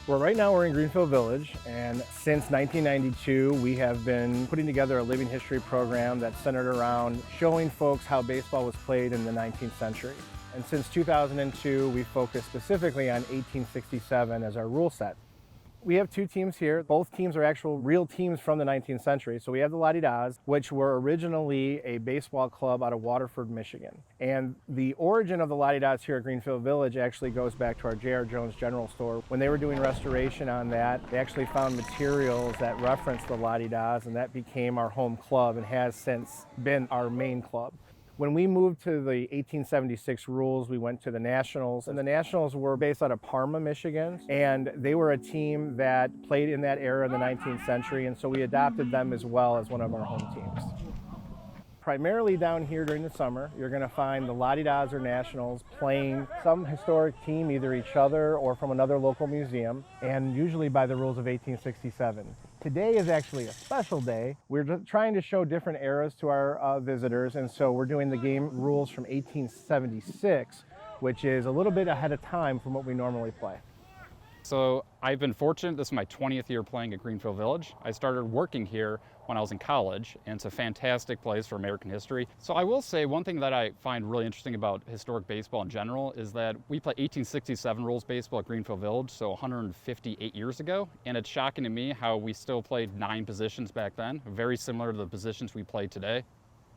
Well, right now we're in Greenfield Village, and since 1992, we have been putting together a living history program that's centered around showing folks how baseball was played in the 19th century. And since 2002, we focused specifically on 1867 as our rule set. We have two teams here. Both teams are actual real teams from the 19th century. So we have the La-Di-Da's, which were originally a baseball club out of Waterford, Michigan. And the origin of the La-Di-Da's here at Greenfield Village actually goes back to our J.R. Jones General Store. When they were doing restoration on that, they actually found materials that referenced the La-Di-Da's, and that became our home club and has since been our main club. When we moved to the 1876 rules, we went to the Nationals, and the Nationals were based out of Parma, Michigan, and they were a team that played in that era in the 19th century, and so we adopted them as well as one of our home teams. Primarily down here during the summer, you're going to find the La-Di-Da's or Nationals playing some historic team, either each other or from another local museum, and usually by the rules of 1867. Today is actually a special day. We're just trying to show different eras to our visitors, and so we're doing the game rules from 1876, which is a little bit ahead of time from what we normally play. So I've been fortunate. This is my 20th year playing at Greenfield Village. I started working here when I was in college, and it's a fantastic place for American history. So I will say one thing that I find really interesting about historic baseball in general is that we play 1867 rules baseball at Greenfield Village, so 158 years ago, and it's shocking to me how we still played 9 positions back then, very similar to the positions we play today.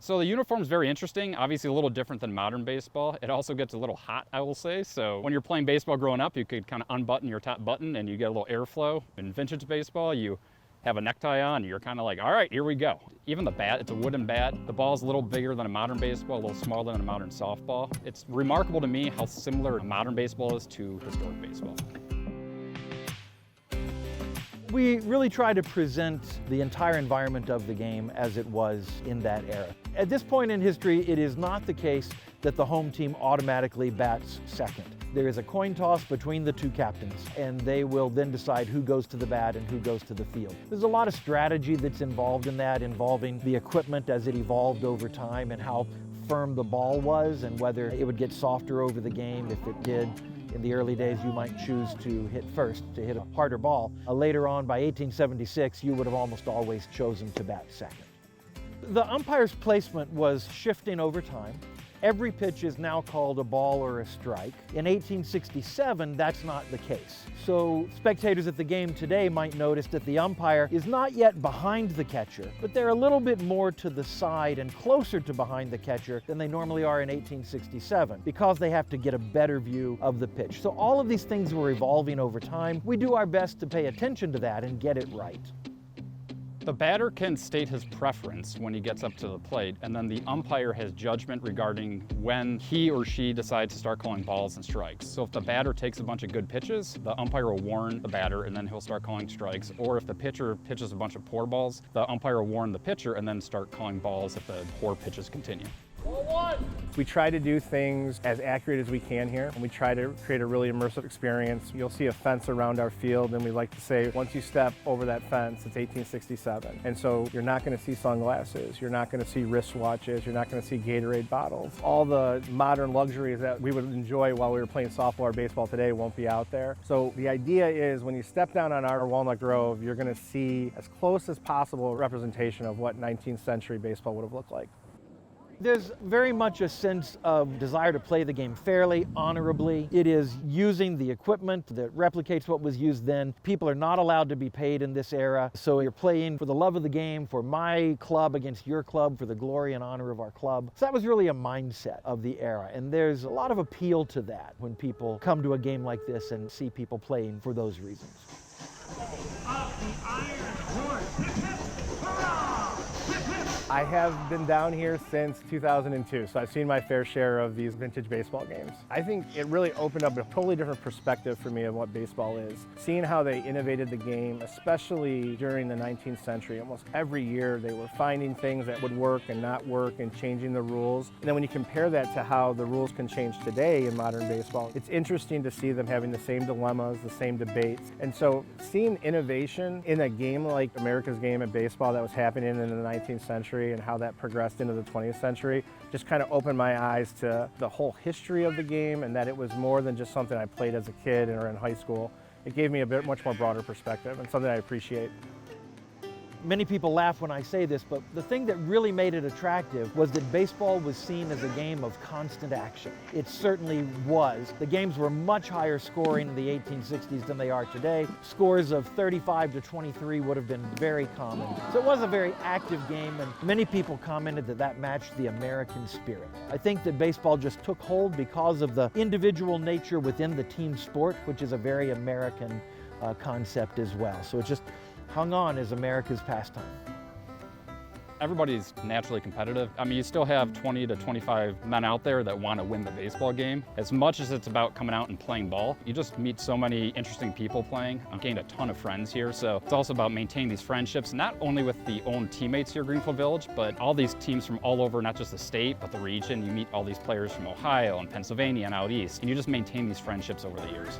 So the uniform is very interesting, obviously a little different than modern baseball. It also gets a little hot, I will say. So when you're playing baseball growing up, you could kind of unbutton your top button and you get a little airflow. In vintage baseball, you have a necktie on, you're kind of like, all right, here we go. Even the bat, it's a wooden bat. The ball is a little bigger than a modern baseball, a little smaller than a modern softball. It's remarkable to me how similar modern baseball is to historic baseball. We really try to present the entire environment of the game as it was in that era. At this point in history, it is not the case that the home team automatically bats second. There is a coin toss between the two captains, and they will then decide who goes to the bat and who goes to the field. There's a lot of strategy that's involved in that, involving the equipment as it evolved over time and how firm the ball was and whether it would get softer over the game. If it did, in the early days, you might choose to hit first, to hit a harder ball. Later on, by 1876, you would have almost always chosen to bat second. The umpire's placement was shifting over time. Every pitch is now called a ball or a strike. In 1867, that's not the case. So spectators at the game today might notice that the umpire is not yet behind the catcher, but they're a little bit more to the side and closer to behind the catcher than they normally are in 1867, because they have to get a better view of the pitch. So all of these things were evolving over time. We do our best to pay attention to that and get it right. The batter can state his preference when he gets up to the plate, and then the umpire has judgment regarding when he or she decides to start calling balls and strikes. So if the batter takes a bunch of good pitches, the umpire will warn the batter and then he'll start calling strikes. Or if the pitcher pitches a bunch of poor balls, the umpire will warn the pitcher and then start calling balls if the poor pitches continue. We try to do things as accurate as we can here, and we try to create a really immersive experience. You'll see a fence around our field, and we like to say, once you step over that fence, it's 1867. And so you're not going to see sunglasses, you're not going to see wristwatches, you're not going to see Gatorade bottles. All the modern luxuries that we would enjoy while we were playing softball or baseball today won't be out there. So the idea is when you step down on our Walnut Grove, you're going to see as close as possible a representation of what 19th century baseball would have looked like. There's very much a sense of desire to play the game fairly, honorably. It is using the equipment that replicates what was used then. People are not allowed to be paid in this era, so you're playing for the love of the game, for my club against your club, for the glory and honor of our club. So that was really a mindset of the era, and there's a lot of appeal to that when people come to a game like this and see people playing for those reasons. Up the iron horse! Hurrah! I have been down here since 2002, so I've seen my fair share of these vintage baseball games. I think it really opened up a totally different perspective for me of what baseball is. Seeing how they innovated the game, especially during the 19th century, almost every year they were finding things that would work and not work and changing the rules. And then when you compare that to how the rules can change today in modern baseball, it's interesting to see them having the same dilemmas, the same debates. And so seeing innovation in a game like America's game of baseball that was happening in the 19th century and how that progressed into the 20th century just kind of opened my eyes to the whole history of the game, and that it was more than just something I played as a kid or in high school. it gave me a much more broader perspective and something I appreciate. Many people laugh when I say this, but the thing that really made it attractive was that baseball was seen as a game of constant action. It certainly was. The games were much higher scoring in the 1860s than they are today. Scores of 35 to 23 would have been very common. So it was a very active game, and many people commented that that matched the American spirit. I think that baseball just took hold because of the individual nature within the team sport, which is a very American concept as well. So it just hung on as America's pastime. Everybody's naturally competitive. I mean, you still have 20 to 25 men out there that want to win the baseball game. As much as it's about coming out and playing ball, you just meet so many interesting people playing. I've gained a ton of friends here, so it's also about maintaining these friendships, not only with the own teammates here at Greenfield Village, but all these teams from all over, not just the state, but the region. You meet all these players from Ohio and Pennsylvania and out east, and you just maintain these friendships over the years.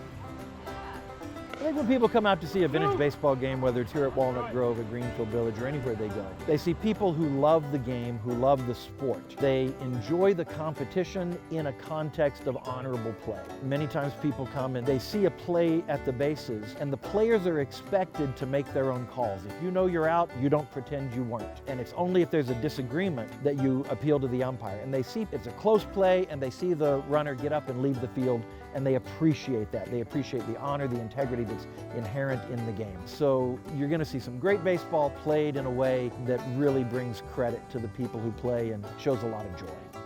I think when people come out to see a vintage baseball game, whether it's here at Walnut Grove, at Greenfield Village, or anywhere they go, they see people who love the game, who love the sport. They enjoy the competition in a context of honorable play. Many times people come and they see a play at the bases, and the players are expected to make their own calls. If you know you're out, you don't pretend you weren't. And it's only if there's a disagreement that you appeal to the umpire. And they see it's a close play, and they see the runner get up and leave the field, and they appreciate that. They appreciate the honor, the integrity that's inherent in the game. So you're going to see some great baseball played in a way that really brings credit to the people who play and shows a lot of joy.